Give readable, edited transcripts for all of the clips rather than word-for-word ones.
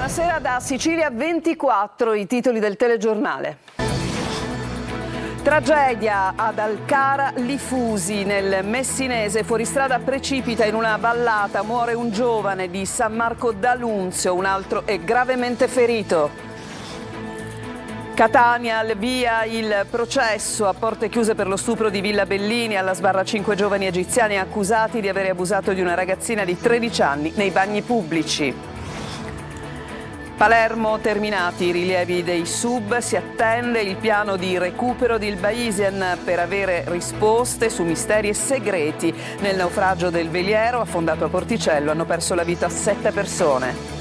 Buonasera da Sicilia 24, i titoli del telegiornale. Tragedia ad Alcara Lifusi, nel Messinese. Fuoristrada precipita in una vallata, muore un giovane di San Marco d'Alunzio, un altro è gravemente ferito. Catania, al via il processo a porte chiuse per lo stupro di Villa Bellini. Alla sbarra 5 giovani egiziani accusati di aver abusato di una ragazzina di 13 anni nei bagni pubblici. Palermo, terminati i rilievi dei sub, si attende il piano di recupero di Ilbaisen per avere risposte su misteri e segreti. Nel naufragio del veliero affondato a Porticello hanno perso la vita 7 persone.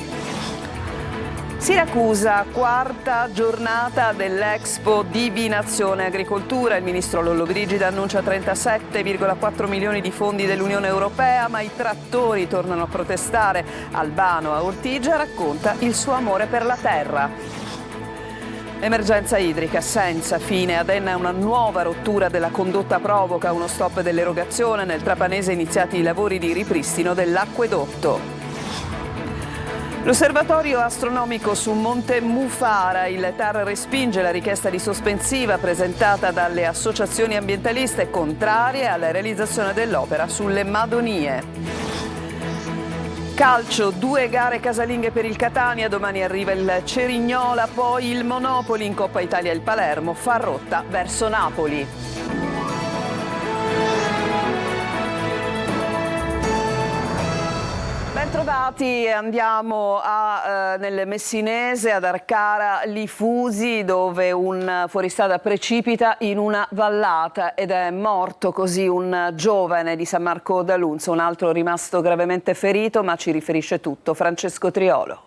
Siracusa, quarta giornata dell'Expo Divinazione Agricoltura. Il ministro Lollobrigida annuncia 37,4 milioni di fondi dell'Unione Europea, ma i trattori tornano a protestare. Albano a Ortigia racconta il suo amore per la terra. Emergenza idrica senza fine. Ad Enna una nuova rottura della condotta provoca uno stop dell'erogazione. Nel Trapanese iniziati i lavori di ripristino dell'acquedotto. L'osservatorio astronomico su Monte Mufara, il TAR respinge la richiesta di sospensiva presentata dalle associazioni ambientaliste contrarie alla realizzazione dell'opera sulle Madonie. Calcio, 2 gare casalinghe per il Catania, domani arriva il Cerignola, poi il Monopoli. In Coppa Italia il Palermo fa rotta verso Napoli. Bentrovati, andiamo nel Messinese, ad Alcara Lifusi, dove un fuoristrada precipita in una vallata ed è morto così un giovane di San Marco d'Alunzio, un altro rimasto gravemente ferito, ma ci riferisce tutto Francesco Triolo.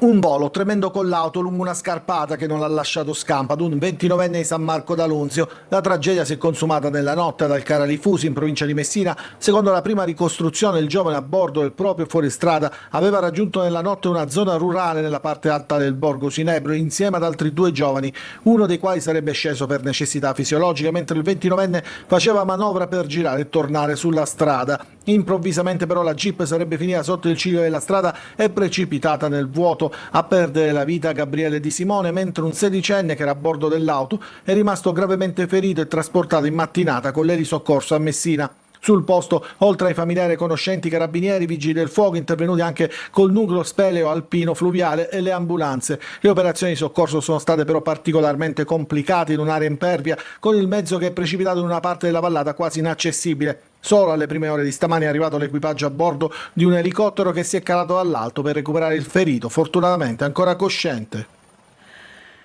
Un volo tremendo con l'auto lungo una scarpata che non l'ha lasciato scampo ad un 29enne di San Marco d'Alunzio. La tragedia si è consumata nella notte ad Alcara Lifusi, in provincia di Messina. Secondo la prima ricostruzione, il giovane a bordo del proprio fuoristrada aveva raggiunto nella notte una zona rurale nella parte alta del borgo Sinebro insieme ad altri 2 giovani, uno dei quali sarebbe sceso per necessità fisiologiche, mentre il 29enne faceva manovra per girare e tornare sulla strada. Improvvisamente però la jeep sarebbe finita sotto il ciglio della strada e precipitata nel vuoto. A perdere la vita Gabriele Di Simone, mentre un 16enne che era a bordo dell'auto è rimasto gravemente ferito e trasportato in mattinata con l'elisoccorso a Messina. Sul posto, oltre ai familiari e conoscenti, carabinieri, vigili del fuoco, intervenuti anche col nucleo speleo alpino fluviale e le ambulanze. Le operazioni di soccorso sono state però particolarmente complicate in un'area impervia, con il mezzo che è precipitato in una parte della vallata quasi inaccessibile. Solo alle prime ore di stamani è arrivato l'equipaggio a bordo di un elicottero che si è calato dall'alto per recuperare il ferito, fortunatamente ancora cosciente.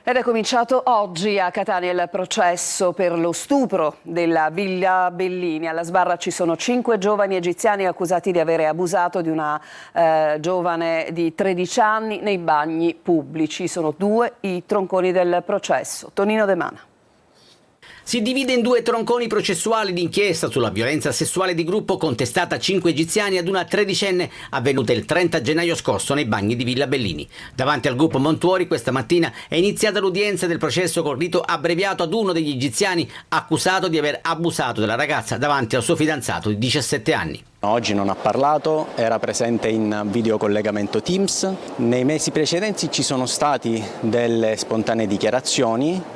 Ed è cominciato oggi a Catania il processo per lo stupro della Villa Bellini. Alla sbarra ci sono 5 giovani egiziani accusati di avere abusato di una giovane di 13 anni nei bagni pubblici. Sono 2 i tronconi del processo. Tonino De Mana. Si divide in 2 tronconi processuali d'inchiesta sulla violenza sessuale di gruppo contestata a 5 egiziani ad una 13enne avvenuta il 30 gennaio scorso nei bagni di Villa Bellini. Davanti al gruppo Montuori questa mattina è iniziata l'udienza del processo con rito abbreviato ad uno degli egiziani accusato di aver abusato della ragazza davanti al suo fidanzato di 17 anni. Oggi non ha parlato, era presente in videocollegamento Teams. Nei mesi precedenti ci sono stati delle spontanee dichiarazioni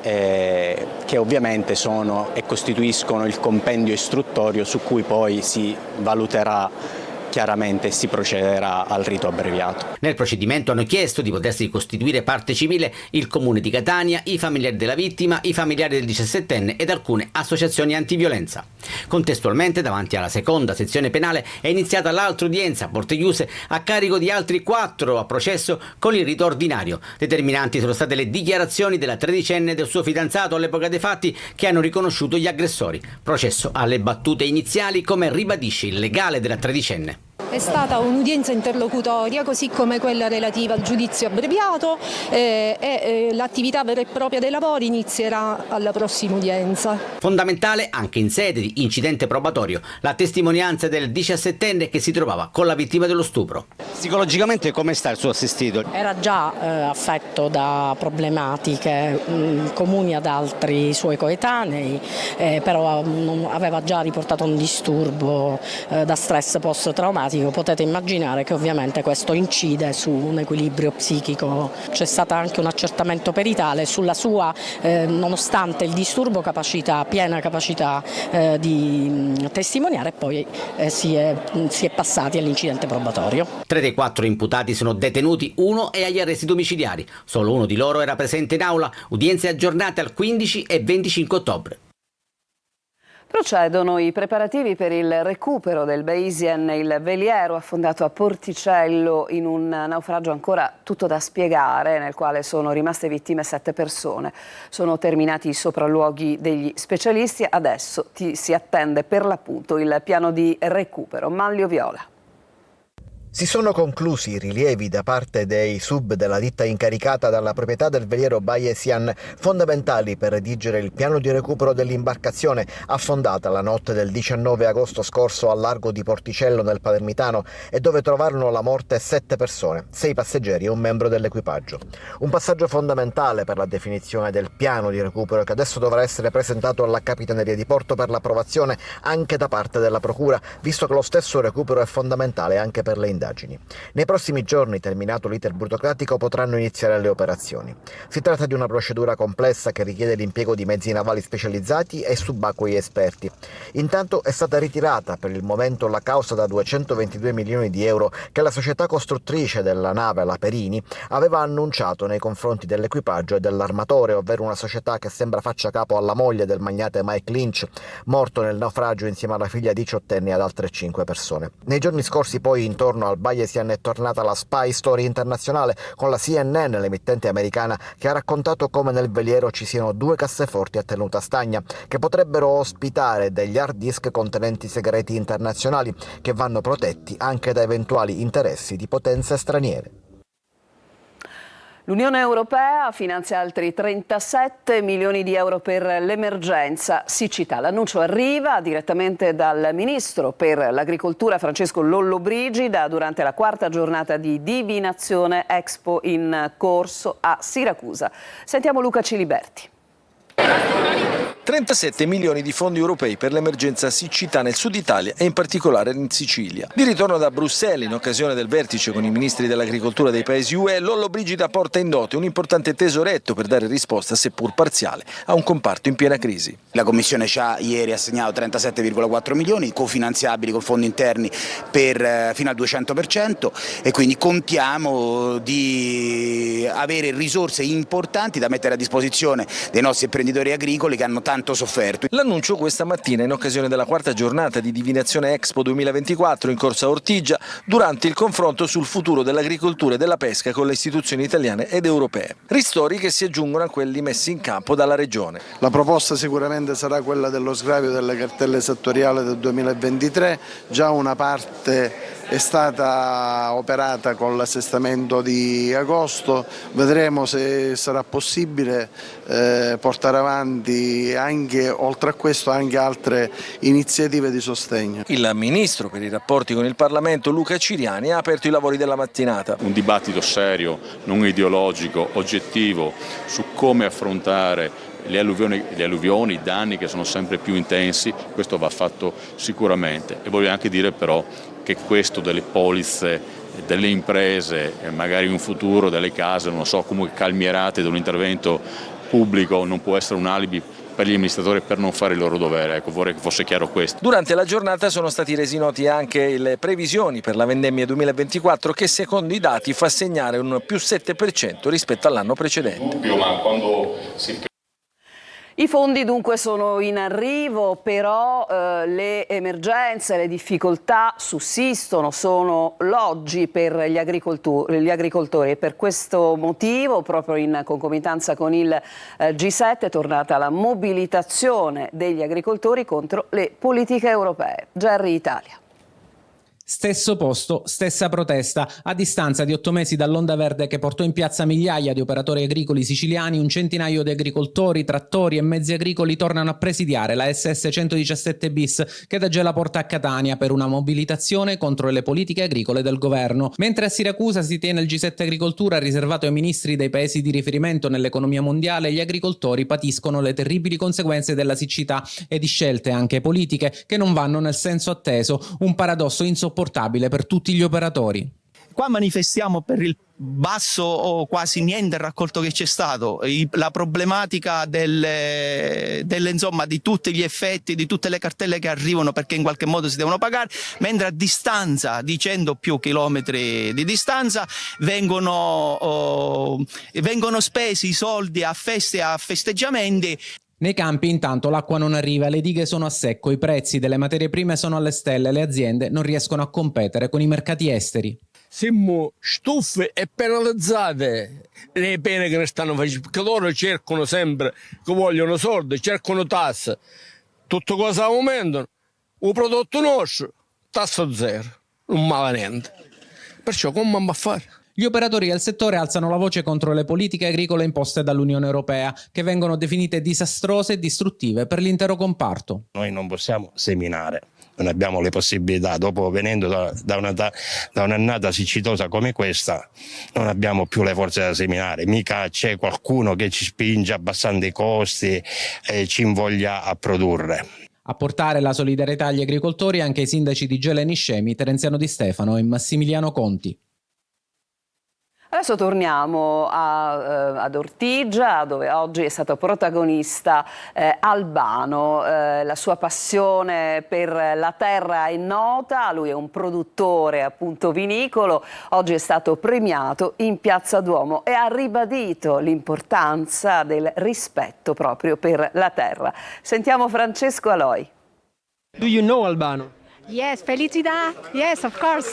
che ovviamente sono e costituiscono il compendio istruttorio su cui poi si valuterà chiaramente si procederà al rito abbreviato. Nel procedimento hanno chiesto di potersi costituire parte civile il Comune di Catania, i familiari della vittima, i familiari del 17enne ed alcune associazioni antiviolenza. Contestualmente, davanti alla seconda sezione penale, è iniziata l'altra udienza a porte chiuse a carico di altri 4 a processo con il rito ordinario. Determinanti sono state le dichiarazioni della 13enne e del suo fidanzato all'epoca dei fatti che hanno riconosciuto gli aggressori. Processo alle battute iniziali, come ribadisce il legale della 13enne. È stata un'udienza interlocutoria, così come quella relativa al giudizio abbreviato e l'attività vera e propria dei lavori inizierà alla prossima udienza. Fondamentale anche in sede di incidente probatorio la testimonianza del 17enne che si trovava con la vittima dello stupro. Psicologicamente come sta il suo assistito? Era già affetto da problematiche comuni ad altri suoi coetanei, però aveva già riportato un disturbo da stress post-traumatico traumatico, potete immaginare che ovviamente questo incide su un equilibrio psichico. C'è stato anche un accertamento peritale sulla sua, nonostante il disturbo, piena capacità di testimoniare, e poi si è passati all'incidente probatorio. 3 dei 4 imputati sono detenuti, uno è agli arresti domiciliari. Solo uno di loro era presente in aula, udienze aggiornate al 15 e 25 ottobre. Procedono i preparativi per il recupero del Bayesian, il veliero affondato a Porticello in un naufragio ancora tutto da spiegare, nel quale sono rimaste vittime 7 persone. Sono terminati i sopralluoghi degli specialisti, adesso si attende per l'appunto il piano di recupero. Manlio Viola. Si sono conclusi i rilievi da parte dei sub della ditta incaricata dalla proprietà del veliero Bayesian, fondamentali per redigere il piano di recupero dell'imbarcazione affondata la notte del 19 agosto scorso al largo di Porticello nel Palermitano, e dove trovarono la morte 7 persone, 6 passeggeri e un membro dell'equipaggio. Un passaggio fondamentale per la definizione del piano di recupero, che adesso dovrà essere presentato alla Capitaneria di Porto per l'approvazione anche da parte della Procura, visto che lo stesso recupero è fondamentale anche per le indagini. Nei prossimi giorni, terminato l'iter burocratico, potranno iniziare le operazioni. Si tratta di una procedura complessa che richiede l'impiego di mezzi navali specializzati e subacquei esperti. Intanto è stata ritirata per il momento la causa da 222 milioni di euro che la società costruttrice della nave, la Perini, aveva annunciato nei confronti dell'equipaggio e dell'armatore, ovvero una società che sembra faccia capo alla moglie del magnate Mike Lynch, morto nel naufragio insieme alla figlia 18enne e ad altre 5 persone. Nei giorni scorsi poi, intorno al Bayesian, è tornata la Spy Story internazionale con la CNN, l'emittente americana, che ha raccontato come nel veliero ci siano 2 casseforti a tenuta stagna che potrebbero ospitare degli hard disk contenenti segreti internazionali che vanno protetti anche da eventuali interessi di potenze straniere. L'Unione Europea finanzia altri 37 milioni di euro per l'emergenza siccità. L'annuncio arriva direttamente dal Ministro per l'Agricoltura Francesco Lollobrigida durante la 4ª giornata di Divinazione Expo in corso a Siracusa. Sentiamo Luca Ciliberti. 37 milioni di fondi europei per l'emergenza siccità nel sud Italia e in particolare in Sicilia. Di ritorno da Bruxelles in occasione del vertice con i ministri dell'agricoltura dei paesi UE, Lollobrigida porta in dote un importante tesoretto per dare risposta, seppur parziale, a un comparto in piena crisi. La Commissione ci ha ieri assegnato 37,4 milioni cofinanziabili con fondi interni fino al 200%, e quindi contiamo di avere risorse importanti da mettere a disposizione dei nostri imprenditori agricoli che hanno tanto sofferto. L'annuncio questa mattina in occasione della 4ª giornata di Divinazione Expo 2024 in corso a Ortigia, durante il confronto sul futuro dell'agricoltura e della pesca con le istituzioni italiane ed europee. Ristori che si aggiungono a quelli messi in campo dalla Regione. La proposta sicuramente sarà quella dello sgravio delle cartelle esattoriali del 2023, già una parte è stata operata con l'assestamento di agosto, vedremo se sarà possibile portare avanti anche, oltre a questo, anche altre iniziative di sostegno. Il Ministro per i rapporti con il Parlamento Luca Ciriani ha aperto i lavori della mattinata. Un dibattito serio, non ideologico, oggettivo su come affrontare le alluvioni, i danni che sono sempre più intensi. Questo va fatto sicuramente, e voglio anche dire però che questo delle polizze delle imprese e magari in un futuro delle case, non so, comunque calmierate da un intervento pubblico, non può essere un alibi per gli amministratori per non fare il loro dovere. Ecco, vorrei che fosse chiaro questo. Durante la giornata sono stati resi noti anche le previsioni per la vendemmia 2024 che secondo i dati fa segnare un più 7% rispetto all'anno precedente. I fondi dunque sono in arrivo, però le emergenze, le difficoltà sussistono, sono l'oggi per gli agricoltori, e per questo motivo, proprio in concomitanza con il G7, è tornata la mobilitazione degli agricoltori contro le politiche europee. Gerry Italia. Stesso posto, stessa protesta. A distanza di 8 mesi dall'onda verde che portò in piazza migliaia di operatori agricoli siciliani, un centinaio di agricoltori, trattori e mezzi agricoli tornano a presidiare la SS 117 bis che da Gela porta a Catania per una mobilitazione contro le politiche agricole del governo. Mentre a Siracusa si tiene il G7 Agricoltura riservato ai ministri dei paesi di riferimento nell'economia mondiale, gli agricoltori patiscono le terribili conseguenze della siccità e di scelte anche politiche che non vanno nel senso atteso, un paradosso insopportabile insopportabile per tutti gli operatori. Qua manifestiamo per il basso o quasi niente raccolto che c'è stato, la problematica insomma, di tutti gli effetti, di tutte le cartelle che arrivano perché in qualche modo si devono pagare, mentre a distanza di 100 più chilometri di distanza vengono spesi i soldi a feste e a festeggiamenti. Nei campi intanto l'acqua non arriva, le dighe sono a secco, i prezzi delle materie prime sono alle stelle, le aziende non riescono a competere con i mercati esteri. Siamo stufe e penalizzate le pene che ne stanno facendo, perché loro cercano sempre, che vogliono soldi, cercano tasse, tutte cose aumentano, il prodotto nostro, tasso zero, non vale niente. Perciò come andiamo a fare? Gli operatori del settore alzano la voce contro le politiche agricole imposte dall'Unione Europea, che vengono definite disastrose e distruttive per l'intero comparto. Noi non possiamo seminare. Non abbiamo le possibilità, dopo venendo da un'annata siccitosa come questa, non abbiamo più le forze da seminare, mica c'è qualcuno che ci spinge abbassando i costi e ci invoglia a produrre. A portare la solidarietà agli agricoltori anche i sindaci di Gela e Niscemi, Terenziano Di Stefano e Massimiliano Conti. Adesso torniamo ad Ortigia, dove oggi è stato protagonista Albano. La sua passione per la terra è nota, lui è un produttore appunto vinicolo, oggi è stato premiato in Piazza Duomo e ha ribadito l'importanza del rispetto proprio per la terra. Sentiamo Francesco Aloi. Do you know Albano? Yes, felicità. Yes, of course.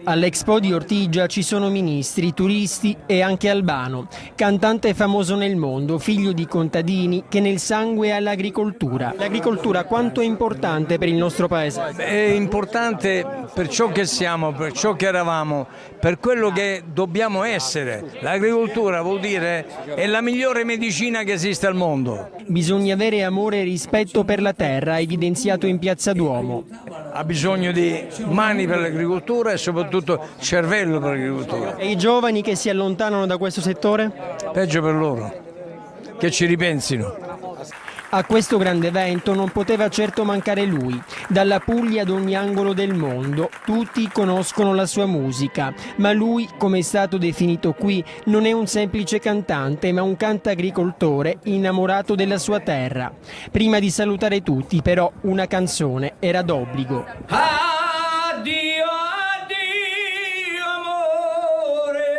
All'Expo di Ortigia ci sono ministri, turisti e anche Albano, cantante famoso nel mondo, figlio di contadini che nel sangue ha l'agricoltura. L'agricoltura quanto è importante per il nostro paese? È importante per ciò che siamo, per ciò che eravamo, per quello che dobbiamo essere. L'agricoltura vuol dire è la migliore medicina che esiste al mondo. Bisogna avere amore e rispetto per la terra, evidenziato in Piazza Duomo. Ha bisogno di mani per l'agricoltura e soprattutto cervello per l'agricoltura. E i giovani che si allontanano da questo settore? Peggio per loro, che ci ripensino. A questo grande evento non poteva certo mancare lui. Dalla Puglia ad ogni angolo del mondo, tutti conoscono la sua musica, ma lui, come è stato definito qui, non è un semplice cantante, ma un cantagricoltore innamorato della sua terra. Prima di salutare tutti, però, una canzone era d'obbligo. Addio, addio, amore,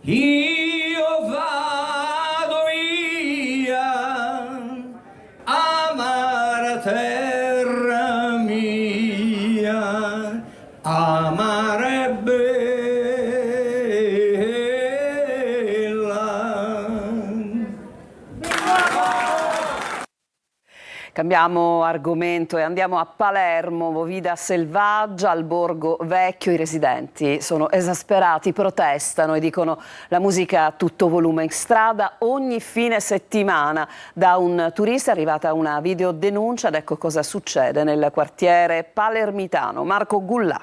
io vado via, amara terra mia, amare Cambiamo argomento e andiamo a Palermo, movida selvaggia al Borgo Vecchio. I residenti sono esasperati, protestano e dicono la musica a tutto volume in strada ogni fine settimana. Da un turista è arrivata una videodenuncia ed ecco cosa succede nel quartiere palermitano. Marco Gullà.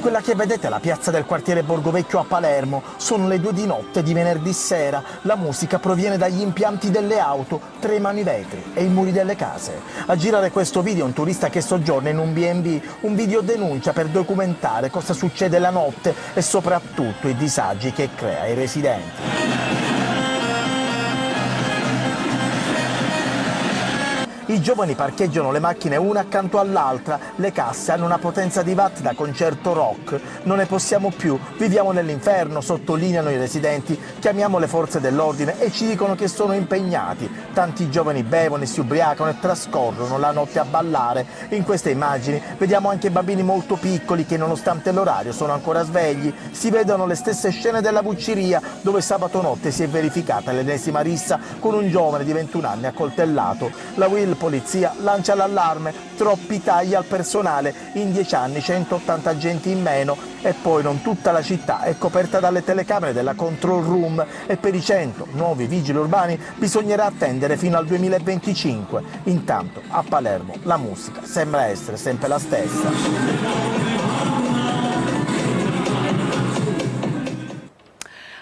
Quella che vedete è la piazza del quartiere Borgo Vecchio a Palermo. Sono le 2 di notte di venerdì sera. La musica proviene dagli impianti delle auto, tremano i vetri e i muri delle case. A girare questo video un turista che soggiorna in un B&B, un video denuncia per documentare cosa succede la notte e soprattutto i disagi che crea ai residenti. I giovani parcheggiano le macchine una accanto all'altra, le casse hanno una potenza di watt da concerto rock. Non ne possiamo più, viviamo nell'inferno, sottolineano i residenti. Chiamiamo le forze dell'ordine e ci dicono che sono impegnati. Tanti giovani bevono e si ubriacano e trascorrono la notte a ballare. In queste immagini vediamo anche bambini molto piccoli che nonostante l'orario sono ancora svegli. Si vedono le stesse scene della Bucciria, dove sabato notte si è verificata l'ennesima rissa con un giovane di 21 anni accoltellato. La Will Polizia lancia l'allarme, troppi tagli al personale, in 10 anni 180 agenti in meno e poi non tutta la città è coperta dalle telecamere della control room e per i 100 nuovi vigili urbani bisognerà attendere fino al 2025. Intanto a Palermo la musica sembra essere sempre la stessa.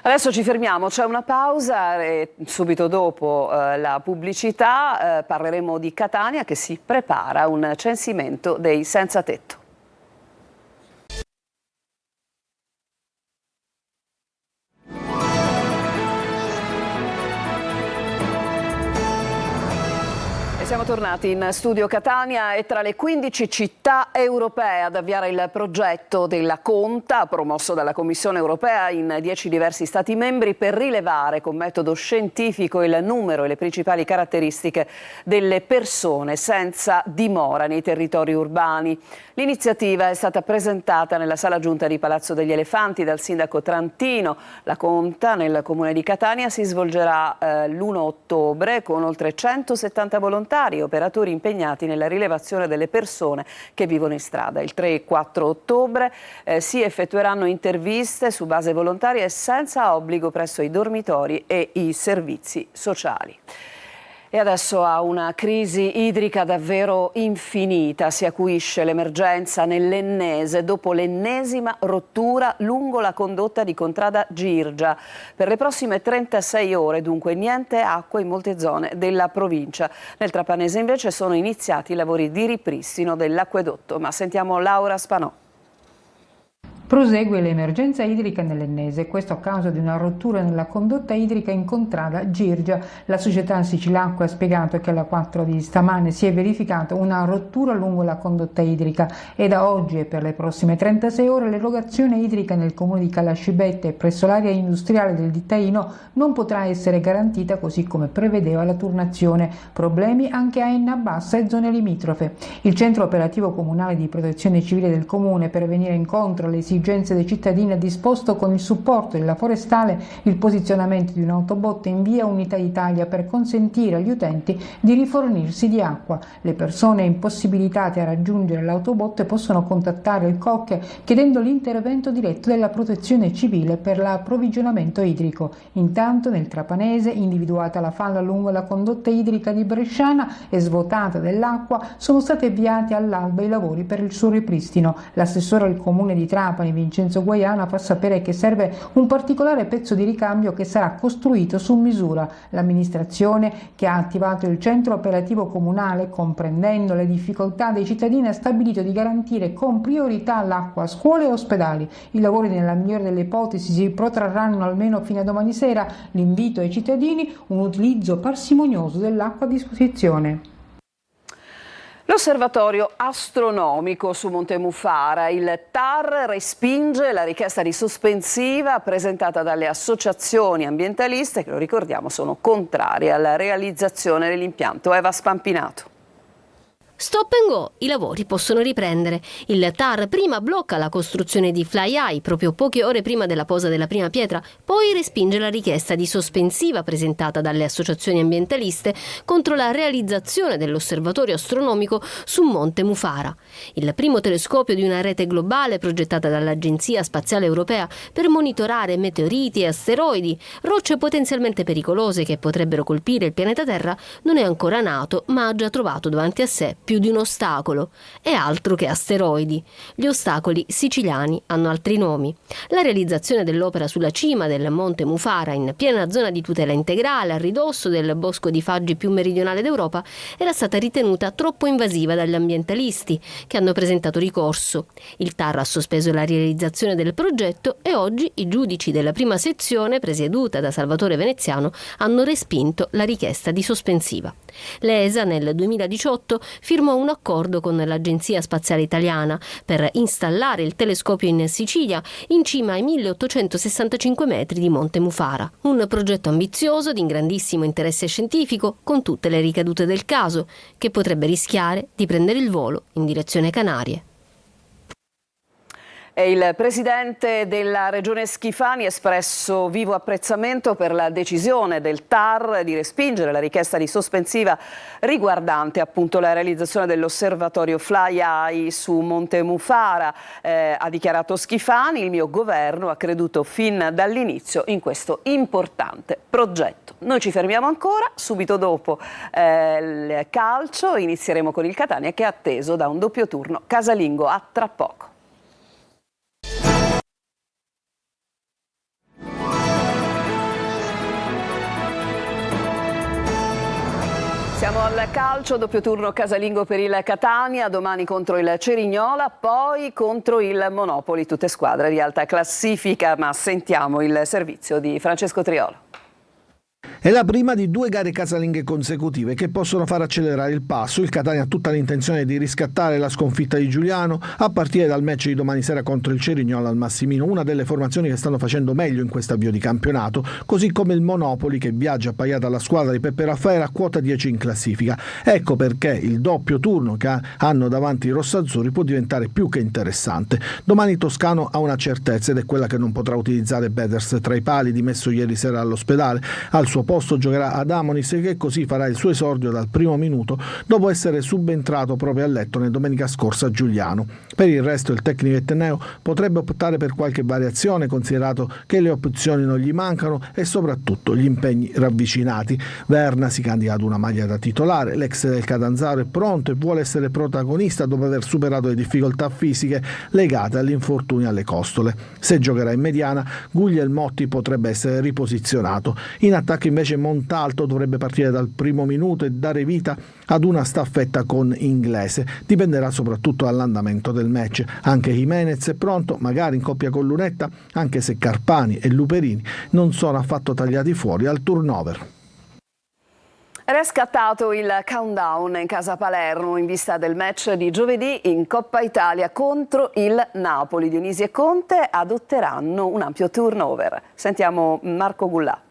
Adesso ci fermiamo, c'è una pausa e subito dopo la pubblicità parleremo di Catania che si prepara a un censimento dei senza tetto. Siamo tornati in studio Catania e tra le 15 città europee ad avviare il progetto della Conta, promosso dalla Commissione europea in 10 diversi Stati membri, per rilevare con metodo scientifico il numero e le principali caratteristiche delle persone senza dimora nei territori urbani. L'iniziativa è stata presentata nella sala giunta di Palazzo degli Elefanti dal sindaco Trantino. La Conta nel comune di Catania si svolgerà l'1 ottobre con oltre 170 volontari e operatori impegnati nella rilevazione delle persone che vivono in strada. Il 3 e 4 ottobre si effettueranno interviste su base volontaria e senza obbligo presso i dormitori e i servizi sociali. E adesso a una crisi idrica davvero infinita si acuisce l'emergenza nell'Ennese dopo l'ennesima rottura lungo la condotta di Contrada Girgia. Per le prossime 36 ore dunque niente acqua in molte zone della provincia. Nel Trapanese invece sono iniziati i lavori di ripristino dell'acquedotto. Ma sentiamo Laura Spanò. Prosegue l'emergenza idrica nell'Ennese, questo a causa di una rottura nella condotta idrica in Contrada Girgia. La società Sicilacqua ha spiegato che alla 4 di stamane si è verificata una rottura lungo la condotta idrica e da oggi e per le prossime 36 ore l'erogazione idrica nel comune di Calascibette presso l'area industriale del Dittaino non potrà essere garantita così come prevedeva la turnazione. Problemi anche a Enna Bassa e zone limitrofe. Il centro operativo comunale di protezione civile del comune, per venire incontro alle esigenze dei cittadini, ha disposto con il supporto della forestale il posizionamento di un'autobotte in via Unità d'Italia per consentire agli utenti di rifornirsi di acqua. Le persone impossibilitate a raggiungere l'autobotte possono contattare il COC chiedendo l'intervento diretto della protezione civile per l'approvvigionamento idrico. Intanto nel Trapanese, individuata la falla lungo la condotta idrica di Bresciana e svuotata dell'acqua, sono stati avviati all'alba i lavori per il suo ripristino. L'assessore al comune di Trapani Vincenzo Guaiana fa sapere che serve un particolare pezzo di ricambio che sarà costruito su misura. L'amministrazione, che ha attivato il centro operativo comunale, comprendendo le difficoltà dei cittadini, ha stabilito di garantire con priorità l'acqua a scuole e ospedali. I lavori nella migliore delle ipotesi si protrarranno almeno fino a domani sera. L'invito ai cittadini: un utilizzo parsimonioso dell'acqua a disposizione. L'osservatorio astronomico su Monte Mufara, il TAR, respinge la richiesta di sospensiva presentata dalle associazioni ambientaliste che, lo ricordiamo, sono contrarie alla realizzazione dell'impianto. Eva Spampinato. Stop and go, i lavori possono riprendere. Il TAR prima blocca la costruzione di Fly Eye proprio poche ore prima della posa della prima pietra, poi respinge la richiesta di sospensiva presentata dalle associazioni ambientaliste contro la realizzazione dell'osservatorio astronomico su Monte Mufara, il primo telescopio di una rete globale progettata dall'Agenzia Spaziale Europea per monitorare meteoriti e asteroidi, rocce potenzialmente pericolose che potrebbero colpire il pianeta Terra. Non è ancora nato, ma ha già trovato davanti a sé più di un ostacolo, e altro che asteroidi. Gli ostacoli siciliani hanno altri nomi. La realizzazione dell'opera sulla cima del Monte Mufara, in piena zona di tutela integrale, a ridosso del bosco di Faggi più meridionale d'Europa, era stata ritenuta troppo invasiva dagli ambientalisti, che hanno presentato ricorso. Il TAR ha sospeso la realizzazione del progetto e oggi i giudici della prima sezione, presieduta da Salvatore Veneziano, hanno respinto la richiesta di sospensiva. L'ESA nel 2018 firmò un accordo con l'Agenzia Spaziale Italiana per installare il telescopio in Sicilia, in cima ai 1865 metri di Monte Mufara. Un progetto ambizioso, di grandissimo interesse scientifico, con tutte le ricadute del caso, che potrebbe rischiare di prendere il volo in direzione Canarie. E il presidente della regione Schifani ha espresso vivo apprezzamento per la decisione del TAR di respingere la richiesta di sospensiva riguardante appunto la realizzazione dell'osservatorio Fly Eye su Monte Mufara. Ha dichiarato Schifani: il mio governo ha creduto fin dall'inizio in questo importante progetto. Noi ci fermiamo ancora, subito dopo il calcio inizieremo con il Catania che è atteso da un doppio turno casalingo. A tra poco. Siamo al calcio, doppio turno casalingo per il Catania, domani contro il Cerignola, poi contro il Monopoli, tutte squadre di alta classifica, ma sentiamo il servizio di Francesco Triolo. È la prima di 2 gare casalinghe consecutive che possono far accelerare il passo. Il Catania ha tutta l'intenzione di riscattare la sconfitta di Giuliano a partire dal match di domani sera contro il Cerignola al Massimino, una delle formazioni che stanno facendo meglio in questo avvio di campionato, così come il Monopoli che viaggia appaiata alla squadra di Peppe Raffaele a quota 10 in classifica. Ecco perché il doppio turno che hanno davanti i rossazzurri può diventare più che interessante. Domani Toscano ha una certezza ed è quella che non potrà utilizzare Beders tra i pali, dimesso ieri sera all'ospedale. Al suo posto giocherà Adamonis, che così farà il suo esordio dal primo minuto dopo essere subentrato proprio a Lettone domenica scorsa a Giuliano. Per il resto il tecnico etneo potrebbe optare per qualche variazione, considerato che le opzioni non gli mancano e soprattutto gli impegni ravvicinati. Verna si candida ad una maglia da titolare, l'ex del Catanzaro è pronto e vuole essere protagonista dopo aver superato le difficoltà fisiche legate all'infortunio alle costole. Se giocherà in mediana, Guglielmotti potrebbe essere riposizionato. In attacco invece Montalto dovrebbe partire dal primo minuto e dare vita ad una staffetta con Inglese. Dipenderà soprattutto dall'andamento del match. Anche Jimenez è pronto, magari in coppia con Lunetta, anche se Carpani e Luperini non sono affatto tagliati fuori al turnover. Ed è scattato il countdown in casa Palermo in vista del match di giovedì in Coppa Italia contro il Napoli. Dionisi e Conte adotteranno un ampio turnover. Sentiamo Marco Gullà.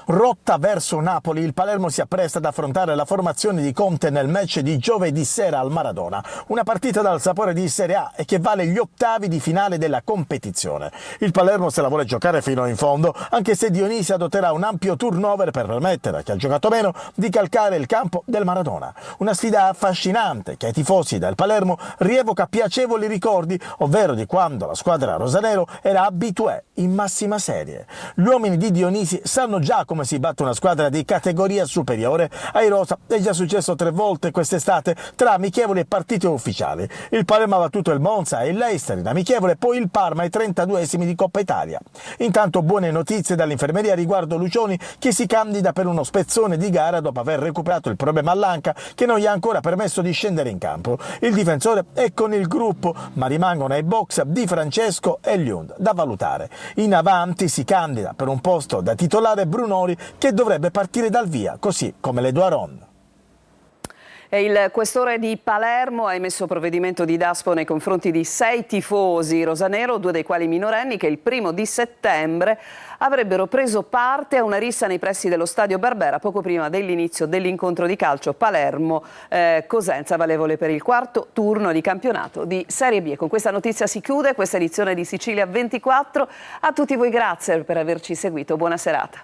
Rotta verso Napoli, il Palermo si appresta ad affrontare la formazione di Conte nel match di giovedì sera al Maradona. Una partita dal sapore di Serie A e che vale gli ottavi di finale della competizione. Il Palermo se la vuole giocare fino in fondo, anche se Dionisi adotterà un ampio turnover per permettere a chi ha giocato meno di calcare il campo del Maradona. Una sfida affascinante che ai tifosi del Palermo rievoca piacevoli ricordi, ovvero di quando la squadra rosanero era habitué in massima serie. Gli uomini di Dionisi sanno già come si batte una squadra di categoria superiore. Ai rosa è già successo 3 volte quest'estate tra amichevoli e partite ufficiali. Il Palermo ha battuto il Monza e il Leicester in amichevole, poi il Parma ai 32esimi di Coppa Italia. Intanto buone notizie dall'infermeria riguardo Lucioni, che si candida per uno spezzone di gara dopo aver recuperato il problema all'anca che non gli ha ancora permesso di scendere in campo. Il difensore è con il gruppo, ma rimangono ai box Di Francesco e Lund da valutare. In avanti si candida per un posto da titolare Brunori, che dovrebbe partire dal via, così come le Duaron. E il questore di Palermo ha emesso provvedimento di daspo nei confronti di 6 tifosi rosanero, 2 dei quali minorenni, che il 1° settembre avrebbero preso parte a una rissa nei pressi dello stadio Barbera poco prima dell'inizio dell'incontro di calcio Palermo-Cosenza, valevole per il 4° turno di campionato di Serie B. E con questa notizia si chiude questa edizione di Sicilia 24. A tutti voi grazie per averci seguito, buona serata.